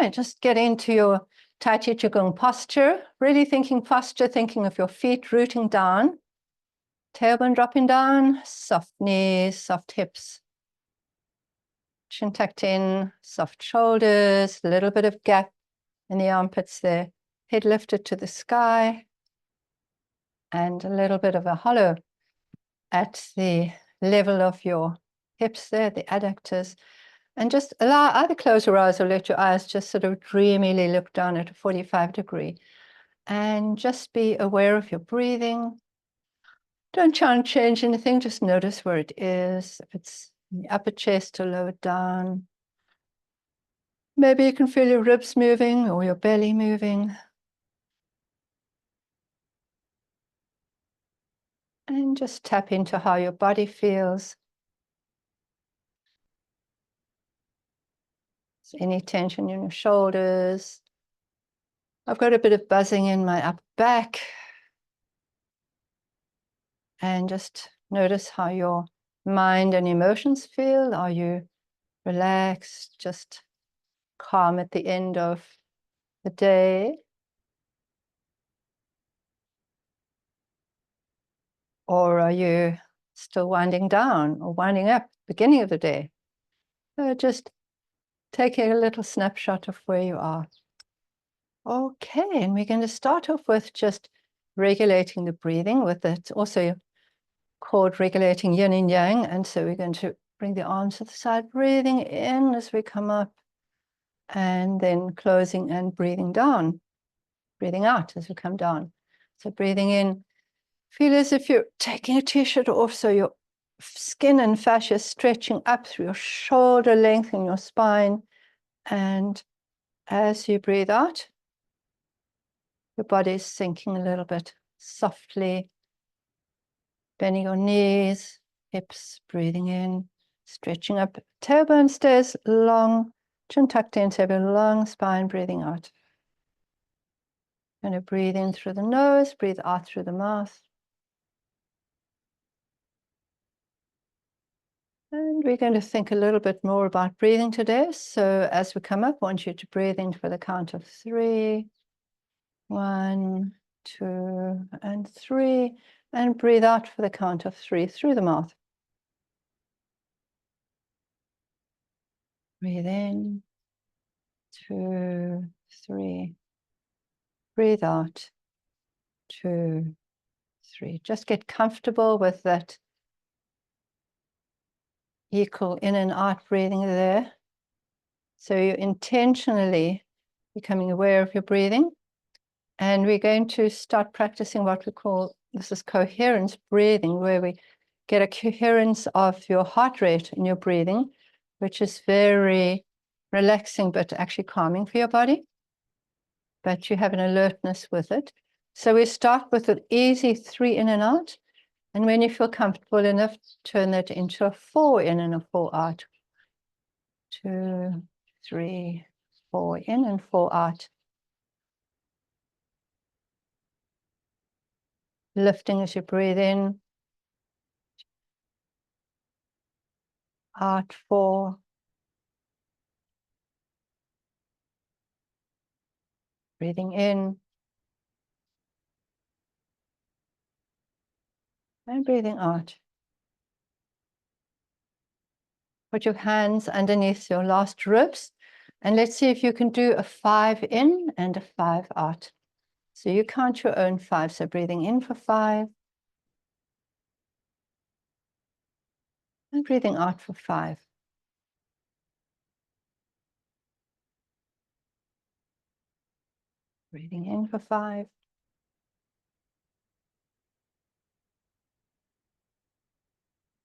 right, just get into your Tai Chi Qigong posture, really thinking posture, thinking of your feet rooting down, tailbone dropping down, soft knees, soft hips, chin tucked in, soft shoulders, a little bit of gap in the armpits there, head lifted to the sky, and a little bit of a hollow at the level of your hips there, the adductors. And just allow, either close your eyes or let your eyes just sort of dreamily look down at a 45-degree. And just be aware of your breathing. Don't try and change anything, just notice where it is. If it's in the upper chest or lower down. Maybe you can feel your ribs moving or your belly moving. And just tap into how your body feels. So any tension in your shoulders. I've got a bit of buzzing in my upper back. And just notice how your mind and emotions feel. Are you relaxed, just calm at the end of the day? Or are you still winding down or winding up beginning of the day? So just taking a little snapshot of where you are. Okay, and we're going to start off with just regulating the breathing with it. Also called regulating yin and yang. And so we're going to bring the arms to the side, breathing in as we come up, and then closing and breathing down, breathing out as we come down. So breathing in, feel as if you're taking a t-shirt off, so your skin and fascia stretching up through your shoulder length and your spine. And as you breathe out, your body is sinking a little bit softly, bending your knees, hips, breathing in, stretching up. Tailbone stays long, chin tucked in, tailbone long, spine, breathing out. Going to breathe in through the nose, breathe out through the mouth. And we're going to think a little bit more about breathing today. So as we come up, I want you to breathe in for the count of 3. 1, 2, and 3. And breathe out for the count of 3 through the mouth. Breathe in, 2, 3. Breathe out, 2, 3. Just get comfortable with that equal in and out breathing there. So you're intentionally becoming aware of your breathing. And we're going to start practicing what we call, this is coherence breathing, where we get a coherence of your heart rate in your breathing, which is very relaxing, but actually calming for your body. But you have an alertness with it. So we start with an easy 3 in and out. And when you feel comfortable enough, turn that into a 4 in and a 4 out. 2, 3, 4 in and 4 out. Lifting as you breathe in. Out 4. Breathing in. And breathing out. Put your hands underneath your last ribs. And let's see if you can do a 5 in and a 5 out. So you count your own 5. So breathing in for 5. And breathing out for 5. Breathing in for 5.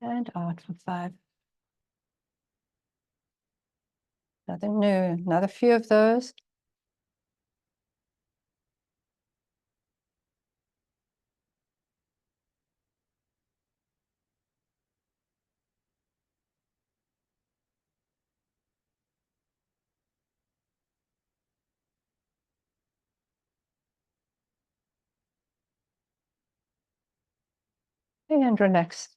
And out for 5. Nothing new. Another few of those. And relax.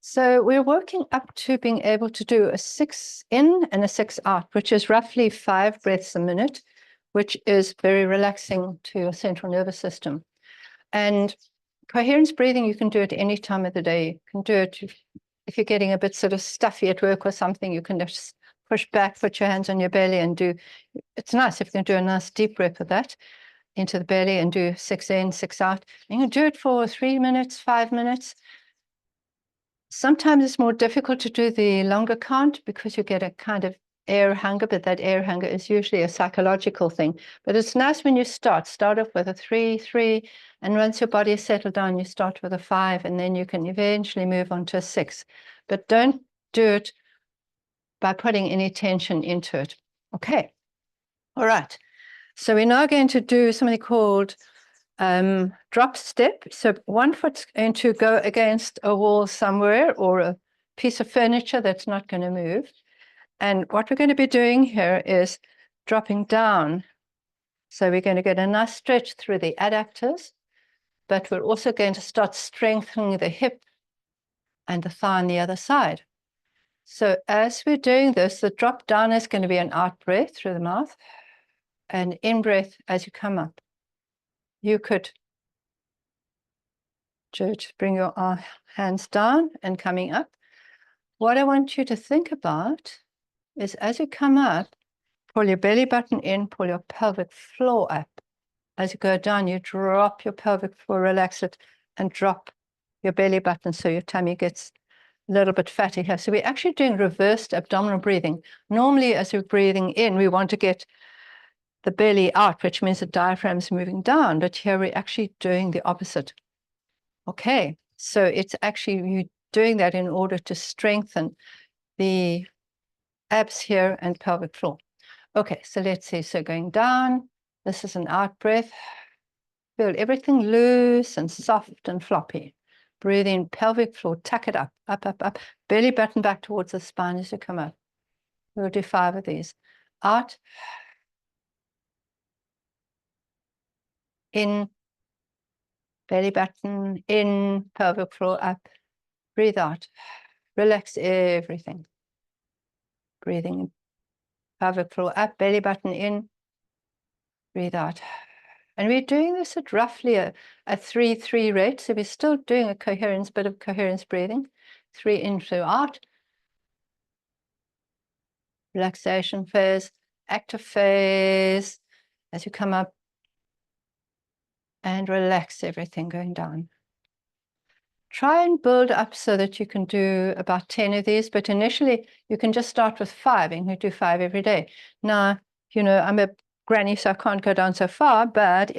So we're working up to being able to do a 6 in and a 6 out, which is roughly 5 breaths a minute, which is very relaxing to your central nervous system. And coherence breathing, you can do it any time of the day. You can do it if you're getting a bit sort of stuffy at work or something, you can just push back, put your hands on your belly and do, it's nice if you can do a nice deep breath with that into the belly and do 6 in, 6 out. And you can do it for 3 minutes, 5 minutes. Sometimes it's more difficult to do the longer count because you get a kind of air hunger, but that air hunger is usually a psychological thing. But it's nice when you start off with a 3, 3, and once your body is settled down, you start with a 5, and then you can eventually move on to a 6. But don't do it by putting any tension into it. Okay. All right. So we're now going to do something called drop step. So one foot's going to go against a wall somewhere or a piece of furniture that's not going to move. And what we're going to be doing here is dropping down. So we're going to get a nice stretch through the adductors, but we're also going to start strengthening the hip and the thigh on the other side. So as we're doing this, the drop down is going to be an out breath through the mouth and in breath as you come up. You could just bring your hands down and coming up. What I want you to think about is as you come up, pull your belly button in, pull your pelvic floor up. As you go down, you drop your pelvic floor, relax it, and drop your belly button so your tummy gets a little bit fatty here. So we're actually doing reversed abdominal breathing. Normally, as we're breathing in, we want to get the belly out, which means the diaphragm's moving down. But here we're actually doing the opposite. Okay, so it's actually you doing that in order to strengthen the abs here and pelvic floor. Okay, so let's see. So going down, this is an out breath. Feel everything loose and soft and floppy. Breathe in, pelvic floor, tuck it up, up, up, up. Belly button back towards the spine as you come up. We'll do 5 of these. Out. In. Belly button, in, pelvic floor, up. Breathe out. Relax everything. Breathing in, pelvic floor up, belly button in. Breathe out. And we're doing this at roughly a 3-3 rate. So we're still doing a coherence, bit of coherence breathing. 3 in, 2 out. Relaxation phase, active phase as you come up. And relax everything going down. Try and build up so that you can do about 10 of these, but initially you can just start with 5 and you do 5 every day. Now, you know, I'm a granny, so I can't go down so far, but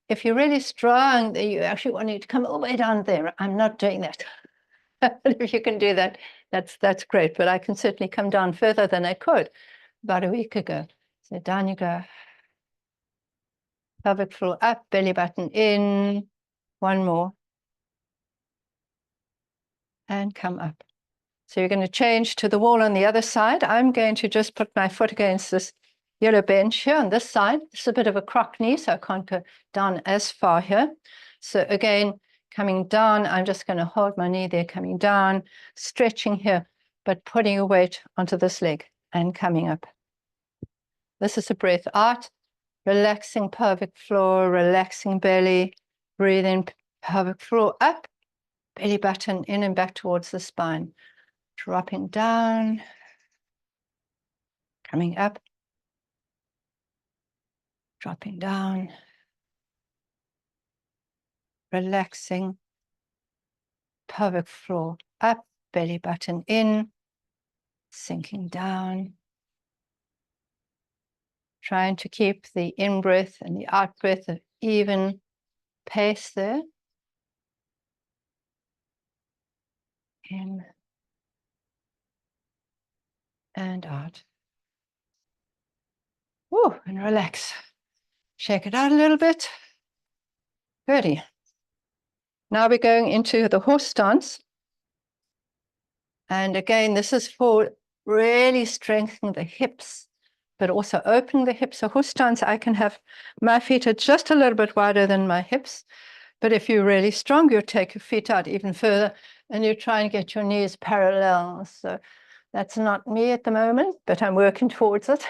if you're really strong, you actually want to come all the way down there. I'm not doing that. If you can do that, that's great, but I can certainly come down further than I could about a week ago. So down you go. Pelvic floor up, belly button in. One more. And come up. So you're going to change to the wall on the other side. I'm going to just put my foot against this yellow bench here on this side. It's a bit of a crock knee, so I can't go down as far here. So again, coming down, I'm just going to hold my knee there, coming down, stretching here, but putting a weight onto this leg and coming up. This is a breath out, relaxing pelvic floor, relaxing belly, breathe in, pelvic floor up, belly button in and back towards the spine. Dropping down, coming up, dropping down, relaxing, pelvic floor up, belly button in, sinking down. Trying to keep the in-breath and the out-breath at even pace there. In and out. Woo, and relax. Shake it out a little bit. Goody. Now we're going into the horse stance. And again, this is for really strengthening the hips, but also opening the hips. So horse stance, I can have my feet are just a little bit wider than my hips. But if you're really strong, you'll take your feet out even further. And you try and get your knees parallel. So that's not me at the moment, but I'm working towards it.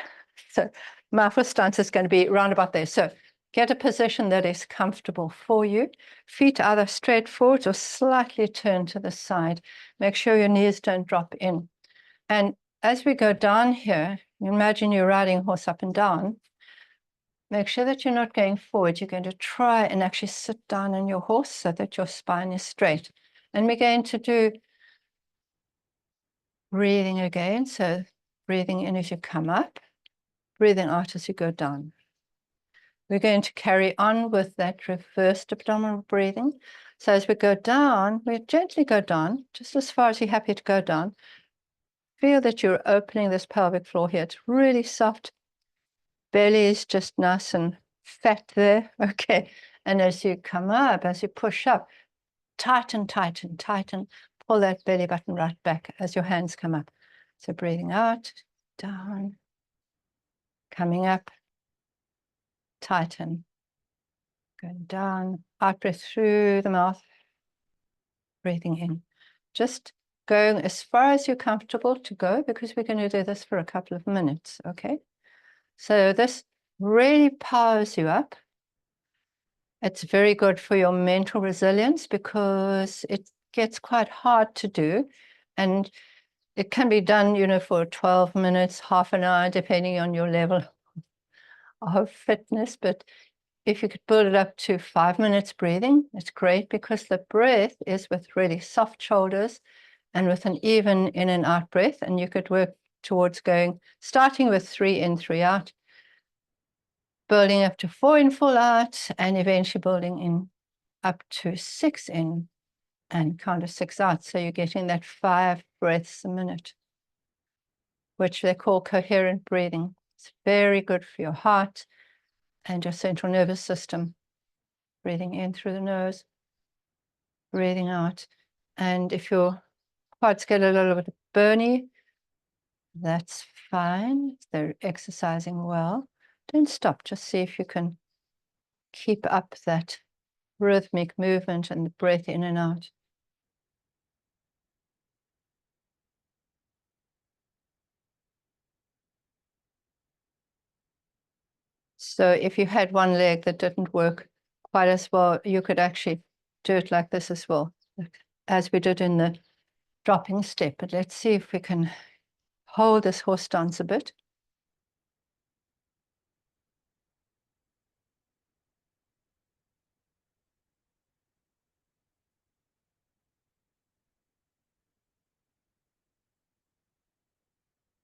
So my first stance is going to be round about there. So get a position that is comfortable for you. Feet either straight forward or slightly turned to the side. Make sure your knees don't drop in. And as we go down here, imagine you're riding a horse up and down. Make sure that you're not going forward. You're going to try and actually sit down on your horse so that your spine is straight. And we're going to do breathing again. So breathing in as you come up, breathing out as you go down. We're going to carry on with that reversed abdominal breathing. So as we go down, we gently go down, just as far as you're happy to go down. Feel that you're opening this pelvic floor here. It's really soft. Belly is just nice and fat there. Okay. And as you come up, as you push up, tighten, tighten, tighten. Pull that belly button right back as your hands come up. So breathing out, down, coming up, tighten, going down, out breath through the mouth, breathing in. Just going as far as you're comfortable to go, because we're going to do this for a couple of minutes, okay? So this really powers you up. It's very good for your mental resilience because it gets quite hard to do. And it can be done, you know, for 12 minutes, half an hour, depending on your level of fitness. But if you could build it up to 5 minutes breathing, it's great because the breath is with really soft shoulders and with an even in and out breath. And you could work towards going, starting with 3 in, 3 out, building up to 4 in, 4 out, and eventually building in up to 6 in and count of 6 out. So you're getting that 5 breaths a minute, which they call coherent breathing. It's very good for your heart and your central nervous system. Breathing in through the nose, breathing out. And if your quads get a little bit burny, that's fine. They're exercising well. Don't stop. Just see if you can keep up that rhythmic movement and the breath in and out. So if you had one leg that didn't work quite as well, you could actually do it like this as well, as we did in the dropping step. But let's see if we can hold this horse stance a bit.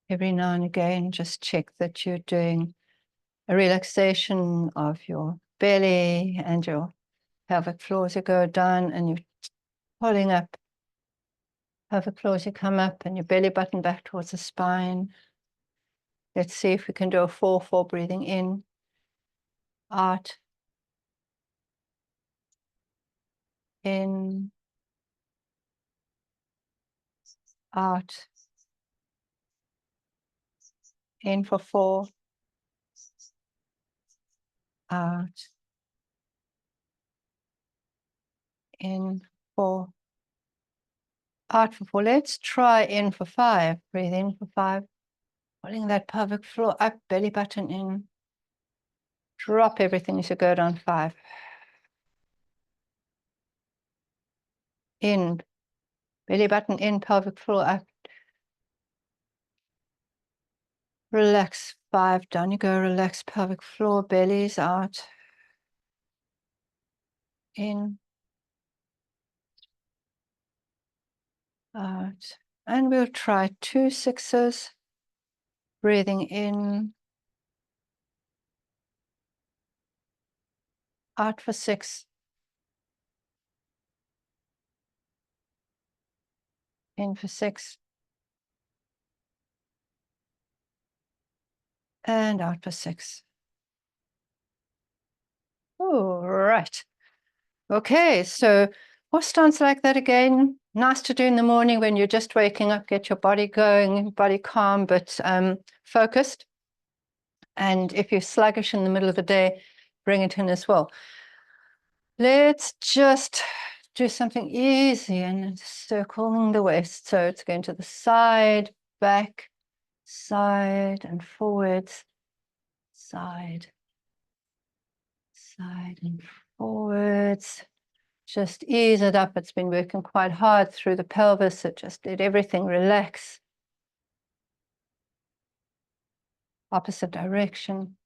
Every now and again, just check that you're doing a relaxation of your belly and your pelvic floor as you go down, and you're pulling up pelvic floor as you come up, and your belly button back towards the spine. Let's see if we can do a 4-4 breathing in, out, in, out, in for 4, out, in 4, out for 4. Let's try in for 5. Breathe in for 5. Pulling that pelvic floor up, belly button in. Drop everything as you go down 5. In, belly button in, pelvic floor up. Relax 5. Down you go. Relax pelvic floor, bellies out. In, out. And we'll try 2 6s. Breathing in, out for 6. In for 6. And out for 6. All right. Okay, so horse stance like that again. Nice to do in the morning when you're just waking up, get your body going, body calm, but focused. And if you're sluggish in the middle of the day, bring it in as well. Let's just do something easy and circling the waist. So it's going to the side, back, side, and forwards, side, side, and forwards. Just ease it up. It's been working quite hard through the pelvis. So just let everything relax. Opposite direction,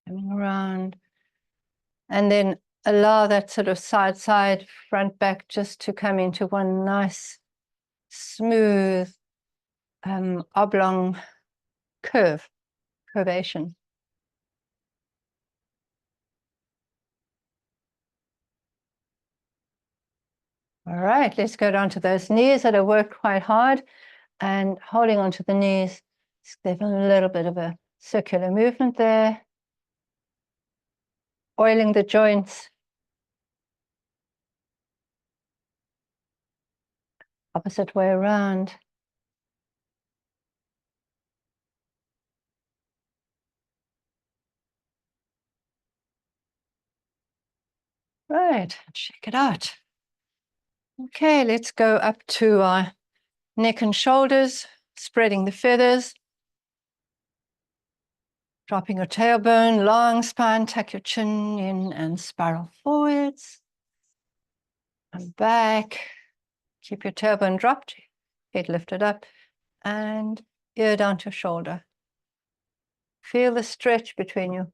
coming around. And then allow that sort of side, side, front, back just to come into one nice, smooth, oblong curvation. All right, let's go down to those knees that have worked quite hard, and holding onto the knees, give a little bit of a circular movement there, oiling the joints. Opposite way around. Right, check it out. Okay, let's go up to our neck and shoulders, spreading the feathers. Dropping your tailbone, long spine, tuck your chin in and spiral forwards. And back. Keep your tailbone dropped, head lifted up, and ear down to shoulder. Feel the stretch between your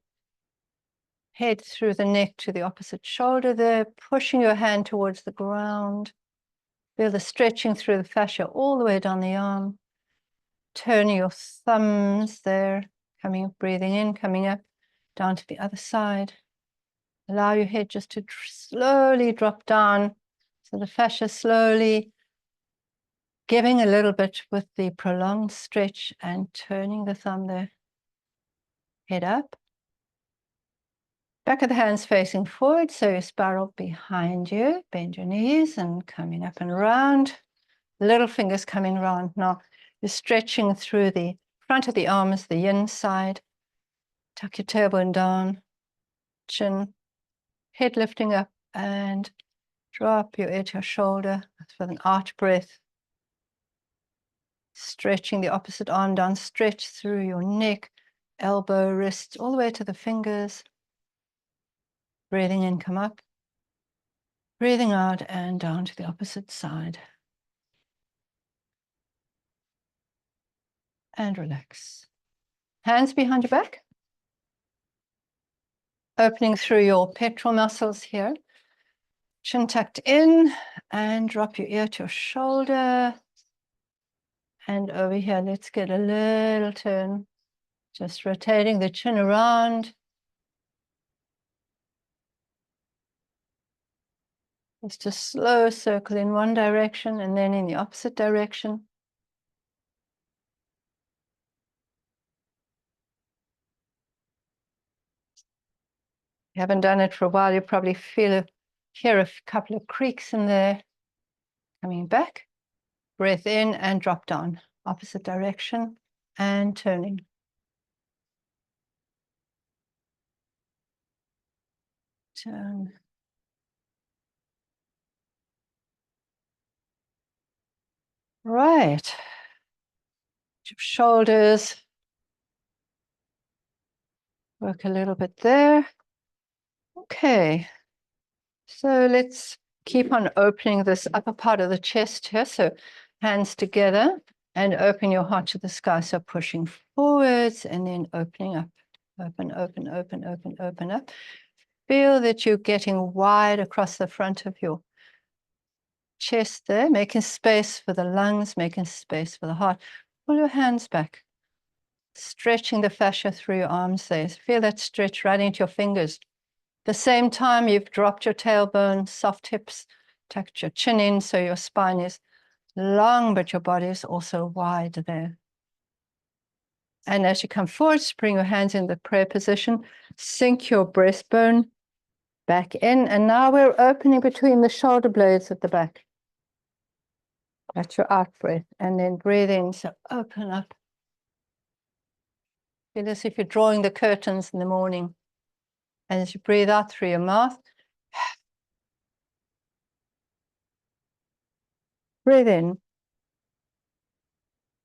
head through the neck to the opposite shoulder there, pushing your hand towards the ground. Feel the stretching through the fascia all the way down the arm. Turning your thumbs there, breathing in, coming up, down to the other side. Allow your head just to slowly drop down. So the fascia slowly giving a little bit with the prolonged stretch and turning the thumb there. Head up. Back of the hands facing forward, so you spiral behind you. Bend your knees and coming up and around. Little fingers coming around. Now you're stretching through the front of the arms, the yin side. Tuck your tailbone down, chin, head lifting up, and drop your ear to your shoulder with an arch breath. Stretching the opposite arm down, stretch through your neck, elbow, wrist, all the way to the fingers. Breathing in, come up. Breathing out and down to the opposite side. And relax. Hands behind your back. Opening through your pectoral muscles here. Chin tucked in, and drop your ear to your shoulder. And over here, let's get a little turn. Just rotating the chin around. Just a slow circle in one direction and then in the opposite direction. You haven't done it for a while, you probably hear a couple of creaks in there. Coming back, breath in and drop down. Opposite direction and turning. Turn. Right. Shoulders. Work a little bit there. Okay. So let's keep on opening this upper part of the chest here. So hands together and open your heart to the sky. So pushing forwards and then opening up. Open, open, open, open, open up. Feel that you're getting wide across the front of your chest there, making space for the lungs, making space for the heart. Pull your hands back. Stretching the fascia through your arms there. Feel that stretch right into your fingers. At the same time, you've dropped your tailbone, soft hips, tucked your chin in so your spine is long, but your body is also wide there. And as you come forward, bring your hands in the prayer position, sink your breastbone back in, and now we're opening between the shoulder blades at the back. That's your out breath, and then breathe in, so open up. Feel as if you're drawing the curtains in the morning. And as you breathe out through your mouth, Breathe in.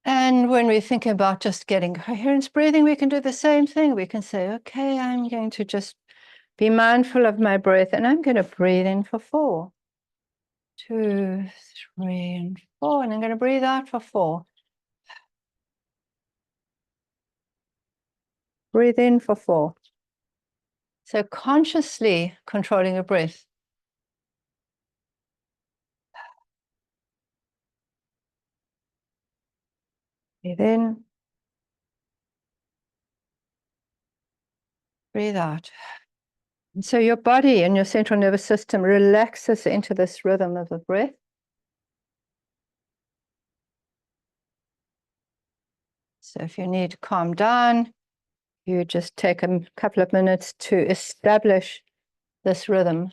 And when we think about just getting coherence breathing, we can do the same thing. We can say, okay, I'm going to just be mindful of my breath, and I'm going to breathe in for 4, 2, 3, and 4, and I'm going to breathe out for 4. Breathe in for 4. So consciously controlling your breath. Breathe in. Breathe out. And so your body and your central nervous system relaxes into this rhythm of the breath. So if you need to calm down, you just take a couple of minutes to establish this rhythm.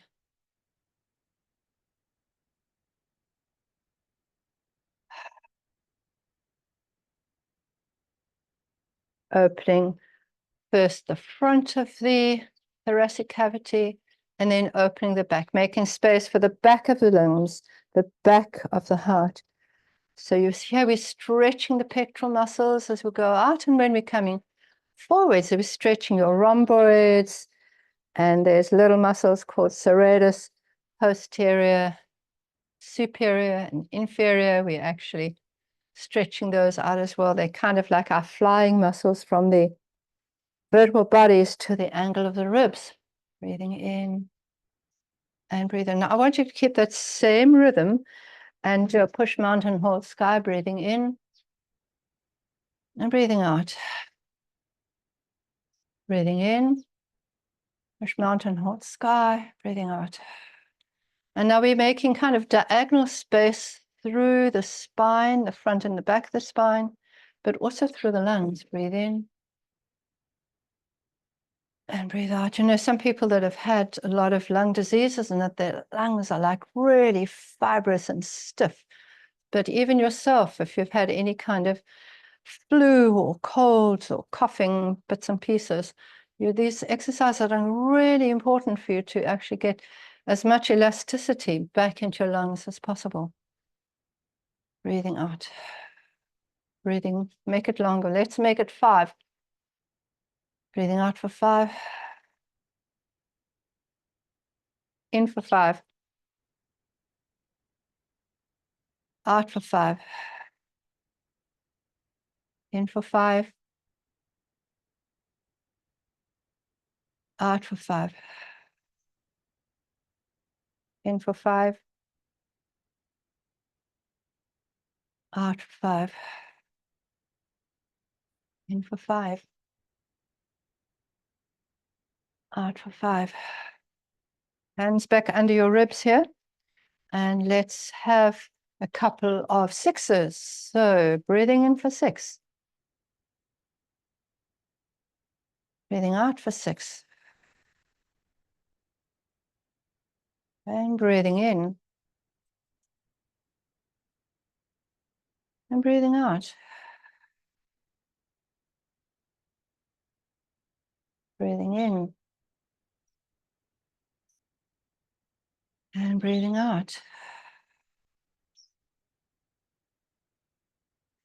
Opening first the front of the thoracic cavity, and then opening the back, making space for the back of the lungs, the back of the heart. So you see how we're stretching the pectoral muscles as we go out, and when we're coming forwards, we're stretching your rhomboids, and there's little muscles called serratus, posterior, superior, and inferior. We're actually stretching those out as well. They're kind of like our flying muscles from the vertebral bodies to the angle of the ribs. Breathing in and breathing. Now I want you to keep that same rhythm and do a push mountain hold sky, breathing in and breathing out. Breathing in, push mountain hold sky, breathing out. And now we're making kind of diagonal space through the spine, the front and the back of the spine, but also through the lungs. Breathe in and breathe out. You know, some people that have had a lot of lung diseases and that their lungs are like really fibrous and stiff. But even yourself, if you've had any kind of flu or colds or coughing bits and pieces, these exercises are really important for you to actually get as much elasticity back into your lungs as possible. Breathing out. Breathing, make it longer. Let's make it 5. Breathing out for 5. In for 5. Out for 5. In for 5. Out for 5. In for 5. Out for 5. In for 5. Out for 5. Hands back under your ribs here. And let's have a couple of 6s. So breathing in for 6. Breathing out for 6. And breathing in. And breathing out. Breathing in. And breathing out.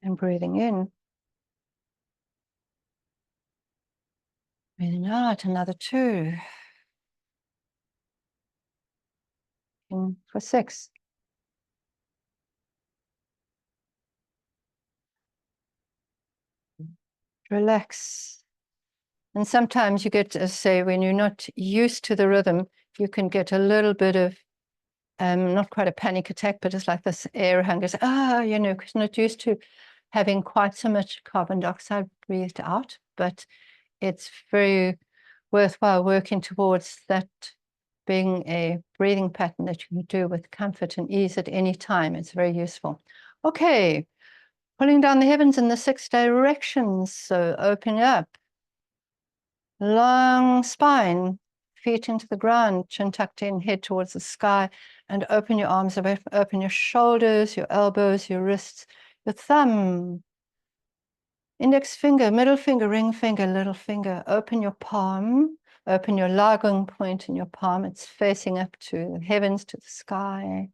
And breathing in. Breathing out, another 2. In for 6. Relax. And sometimes you get, as say, when you're not used to the rhythm, you can get a little bit of, not quite a panic attack, but it's like this air hunger. You know, because not used to having quite so much carbon dioxide breathed out, but it's very worthwhile working towards that being a breathing pattern that you can do with comfort and ease at any time. It's very useful. Okay, pulling down the heavens in the 6 directions. So opening up, long spine, feet into the ground, chin tucked in, head towards the sky, and open your arms, open your shoulders, your elbows, your wrists, your thumb, index finger, middle finger, ring finger, little finger. Open your palm, open your lagong point in your palm. It's facing up to the heavens, to the sky.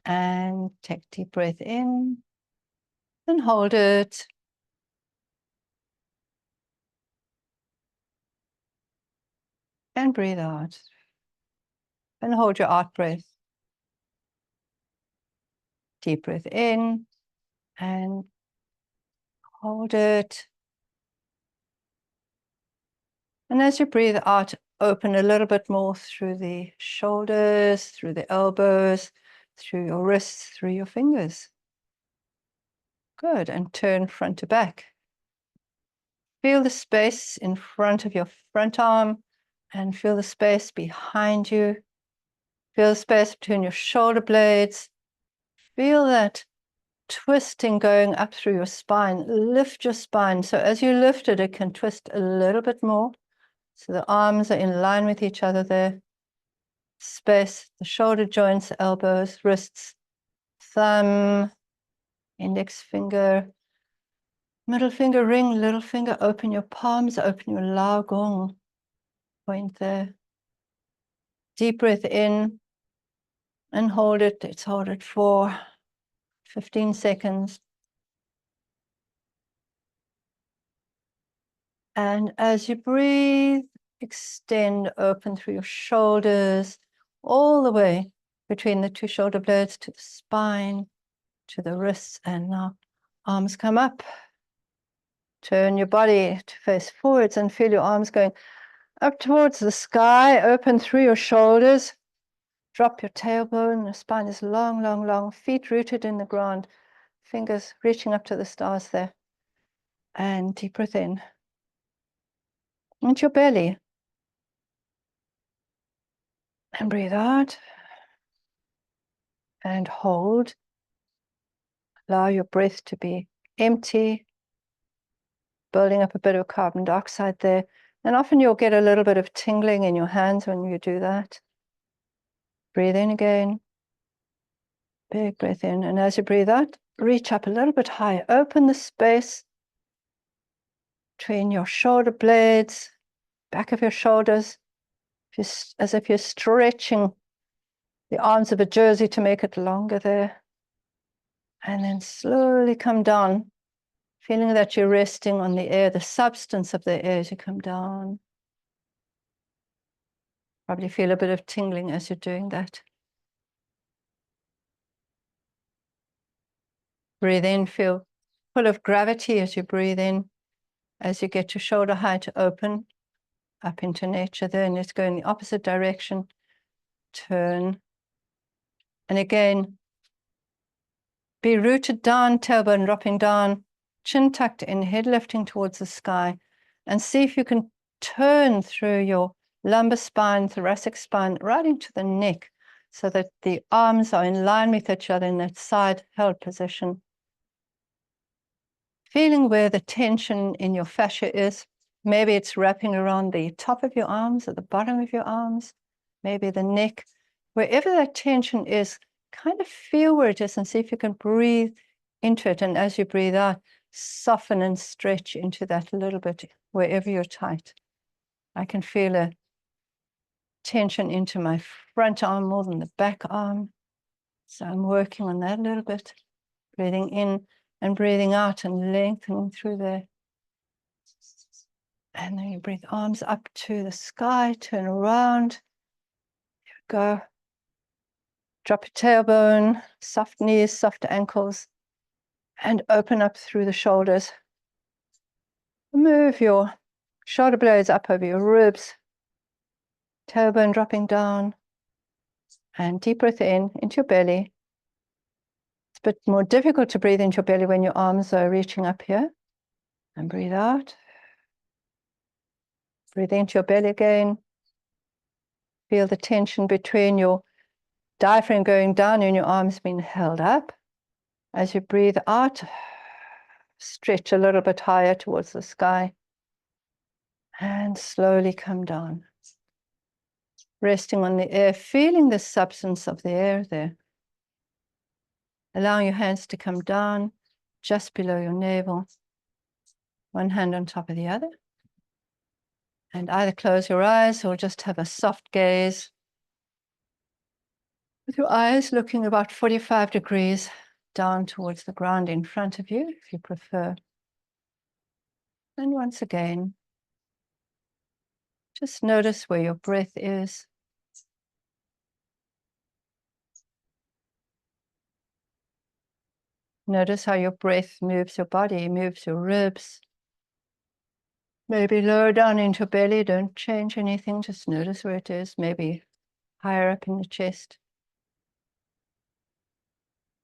And take a deep breath in and hold it. And breathe out. And hold your out breath. Deep breath in and hold it. And as you breathe out, open a little bit more through the shoulders, through the elbows, through your wrists, through your fingers. Good. And turn front to back. Feel the space in front of your front arm and feel the space behind you. Feel the space between your shoulder blades. Feel that twisting going up through your spine. Lift your spine. So as you lift it, it can twist a little bit more. So the arms are in line with each other there. Space, the shoulder joints, elbows, wrists, thumb, index finger, middle finger, ring, little finger. Open your palms, open your Lao Gong. Point there. Deep breath in and hold it. Let's hold it for 15 seconds. And as you breathe, extend, open through your shoulders, all the way between the two shoulder blades to the spine, to the wrists, and now arms come up. Turn your body to face forwards and feel your arms going up towards the sky, open through your shoulders. Drop your tailbone, the spine is long, long, long, feet rooted in the ground, fingers reaching up to the stars there. And deep breath in. Into your belly. And breathe out. And hold. Allow your breath to be empty, building up a bit of carbon dioxide there. And often you'll get a little bit of tingling in your hands when you do that. Breathe in again. Big breath in. And as you breathe out, reach up a little bit higher. Open the space between your shoulder blades, back of your shoulders, just as if you're stretching the arms of a jersey to make it longer there. And then slowly come down, feeling that you're resting on the air, the substance of the air as you come down. Probably feel a bit of tingling as you're doing that. Breathe in, feel full of gravity as you breathe in, as you get your shoulder height open up into nature there, and let's go in the opposite direction. Turn. And again, be rooted down, tailbone dropping down, chin tucked in, head lifting towards the sky, and see if you can turn through your lumbar spine, thoracic spine, right into the neck, so that the arms are in line with each other in that side held position. Feeling where the tension in your fascia is. Maybe it's wrapping around the top of your arms or the bottom of your arms, maybe the neck. Wherever that tension is, kind of feel where it is and see if you can breathe into it. And as you breathe out, soften and stretch into that a little bit, wherever you're tight. I can feel a tension into my front arm more than the back arm. So I'm working on that a little bit. Breathing in and breathing out and lengthening through there. And then you breathe arms up to the sky, turn around. Here we go. Drop your tailbone, soft knees, soft ankles, and open up through the shoulders. Move your shoulder blades up over your ribs, tailbone dropping down, and deep breath in into your belly. It's a bit more difficult to breathe into your belly when your arms are reaching up here. And breathe out. Breathe into your belly again. Feel the tension between your diaphragm going down and your arms being held up. As you breathe out, stretch a little bit higher towards the sky and slowly come down. Resting on the air, feeling the substance of the air there. Allowing your hands to come down just below your navel. One hand on top of the other. And either close your eyes or just have a soft gaze. with your eyes looking about 45 degrees down towards the ground in front of you, if you prefer. And once again, just notice where your breath is. Notice how your breath moves your body, moves your ribs. Maybe lower down into your belly, don't change anything, just notice where it is, maybe higher up in the chest.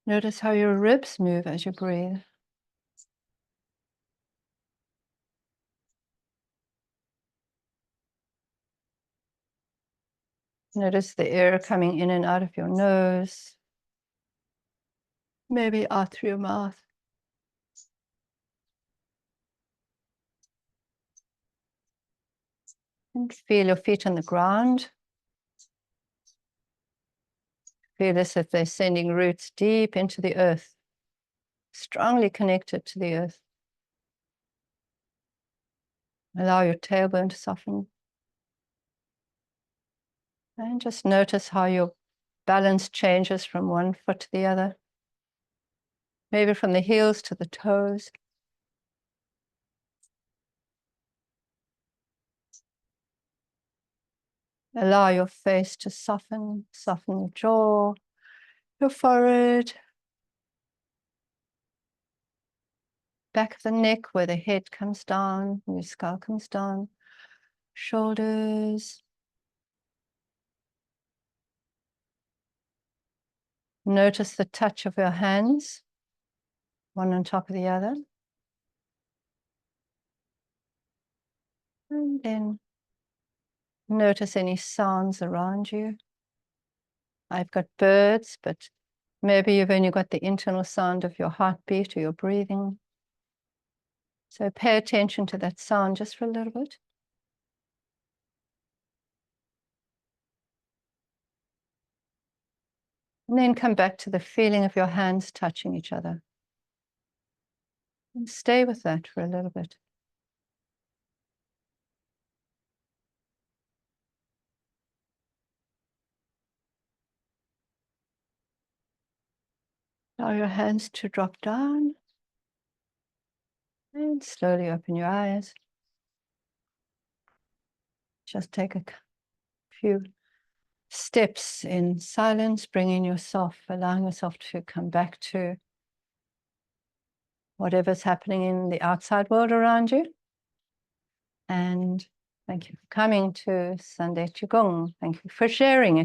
Notice how your ribs move as you breathe. Notice the air coming in and out of your nose, maybe out through your mouth. And feel your feet on the ground. Feel as if they're sending roots deep into the earth, strongly connected to the earth. Allow your tailbone to soften. And just notice how your balance changes from one foot to the other. Maybe from the heels to the toes. Allow your face to soften, soften your jaw, your forehead, back of the neck where the head comes down, your skull comes down, shoulders. Notice the touch of your hands, one on top of the other. And then notice any sounds around you. I've got birds, but maybe you've only got the internal sound of your heartbeat or your breathing. So pay attention to that sound just for a little bit. And then come back to the feeling of your hands touching each other. And stay with that for a little bit. Allow your hands to drop down. And slowly open your eyes. Just take a few steps in silence, bringing yourself, allowing yourself to come back to whatever's happening in the outside world around you. And thank you for coming to Sunday Qigong. Thank you for sharing it.